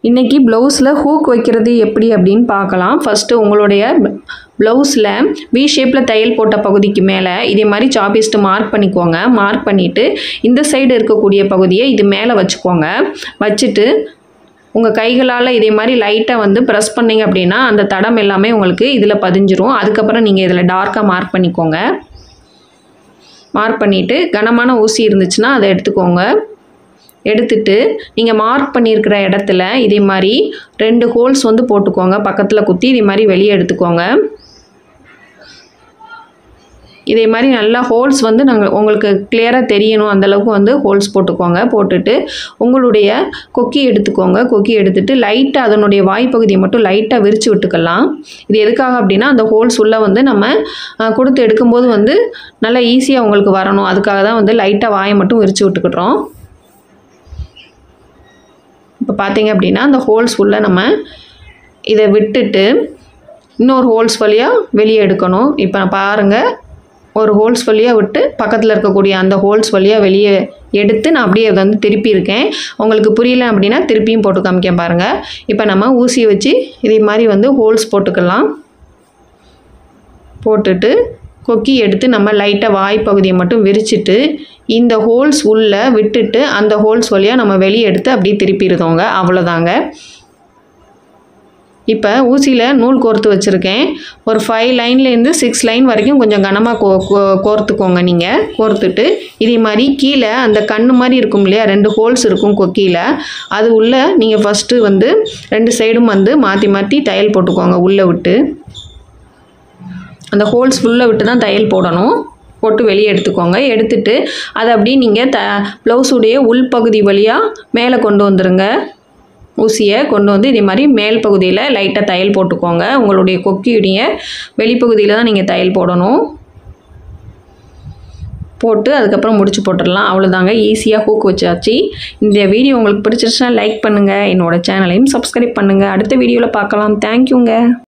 இன்றைக்கி ப்ளவுஸில் ஹூக் வைக்கிறது எப்படி அப்படின்னு பார்க்கலாம். ஃபஸ்ட்டு உங்களுடைய ப்ளவுஸில் வி ஷேப்பில் தையல் போட்ட பகுதிக்கு மேலே இதே மாதிரி சாப்பிஸ்ட்டு மார்க் பண்ணிக்கோங்க. மார்க் பண்ணிவிட்டு இந்த சைடு இருக்கக்கூடிய பகுதியை இது மேலே வச்சுக்கோங்க. வச்சுட்டு உங்கள் கைகளால் இதே மாதிரி லைட்டாக வந்து ப்ரெஸ் பண்ணிங்க அப்படின்னா அந்த தடம் எல்லாமே உங்களுக்கு இதில் பதிஞ்சிரும். அதுக்கப்புறம் நீங்கள் இதில் டார்க்காக மார்க் பண்ணிக்கோங்க. மார்க் பண்ணிவிட்டு கனமான ஊசி இருந்துச்சுன்னா அதை எடுத்துக்கோங்க. எடுத்துட்டு நீங்கள் மார்க் பண்ணியிருக்கிற இடத்துல இதே மாதிரி 2 ஹோல்ஸ் வந்து போட்டுக்கோங்க. பக்கத்தில் குத்தி இதே மாதிரி வெளியே எடுத்துக்கோங்க. இதே மாதிரி நல்லா ஹோல்ஸ் வந்து உங்களுக்கு கிளியராக தெரியணும் அந்தளவுக்கு வந்து ஹோல்ஸ் போட்டுக்கோங்க. போட்டுட்டு உங்களுடைய கொக்கி எடுத்துக்கோங்க. கொக்கி எடுத்துகிட்டு லைட்டாக அதனுடைய வாய்ப்பகுதியை மட்டும் லைட்டாக விரித்து விட்டுக்கலாம். இது எதுக்காக அப்படின்னா அந்த ஹோல்ஸ் உள்ளே வந்து நம்ம கொடுத்து எடுக்கும்போது வந்து நல்லா ஈஸியாக உங்களுக்கு வரணும். அதுக்காக தான் வந்து லைட்டாக வாயை மட்டும் விரித்து விட்டுக்கிட்டோம். இப்போ பார்த்தீங்க அப்படின்னா அந்த ஹோல்ஸ் உள்ளே நம்ம இதை விட்டுட்டு இன்னொரு ஹோல்ஸ் வழியாக வெளியே எடுக்கணும். இப்போ பாருங்கள், ஒரு ஹோல்ஸ் வழியாக விட்டு பக்கத்தில் இருக்கக்கூடிய அந்த ஹோல்ஸ் வழியாக வெளியே எடுத்து நான் அப்படியே அதை வந்து திருப்பியிருக்கேன். உங்களுக்கு புரியல அப்படின்னா திருப்பியும் போட்டு காமிக்கேன் பாருங்கள். இப்போ நம்ம ஊசியை வச்சு இதே மாதிரி வந்து ஹோல்ஸ் போட்டுக்கலாம். போட்டுட்டு கொக்கி எடுத்து நம்ம லைட்டாக வாய்ப்பகுதியை மட்டும் விரிச்சிட்டு இந்த ஹோல்ஸ் உள்ளே விட்டுட்டு அந்த ஹோல்ஸ் வழியாக நம்ம வெளியே எடுத்து அப்படியே திருப்பிடுதோங்க. அவ்வளோதாங்க. இப்போ ஊசியில் நூல் கோர்த்து வச்சுருக்கேன். ஒரு 5 லைன்லேருந்து 6 லைன் வரைக்கும் கொஞ்சம் கனமாக கோர்த்துக்கோங்க. நீங்கள் கோர்த்துட்டு இதே மாதிரி கீழே அந்த கண்ணு மாதிரி இருக்கும் இல்லையா, 2 ஹோல்ஸ் இருக்கும் கொக்கியில், அது உள்ளே நீங்கள் ஃபஸ்ட்டு வந்து 2 சைடும் வந்து மாற்றி மாற்றி தையல் போட்டுக்கோங்க. உள்ளே விட்டு அந்த ஹோல்ஸ் உள்ளே விட்டு தான் தையல் போடணும். போட்டு வெளியே எடுத்துக்கோங்க. எடுத்துட்டு அதை அப்படியே நீங்கள் ப்ளவுஸுடைய உள்பகுதி வழியாக மேலே கொண்டு வந்துடுங்க. ஊசியை கொண்டு வந்து இதே மாதிரி மேல் பகுதியில் லைட்டாக தையல் போட்டுக்கோங்க. உங்களுடைய கொக்கியுடைய வெளிப்பகுதியில் தான் நீங்கள் தையல் போடணும். போட்டு அதுக்கப்புறம் முடிச்சு போட்டுடலாம். அவ்வளோதாங்க, ஈஸியாக ஹூக் வச்சாச்சு. இந்த வீடியோ உங்களுக்கு பிடிச்சிருச்சுன்னா லைக் பண்ணுங்கள். என்னோடய சேனலையும் சப்ஸ்கிரைப் பண்ணுங்கள். அடுத்த வீடியோவில் பார்க்கலாம். தேங்க்யூங்க.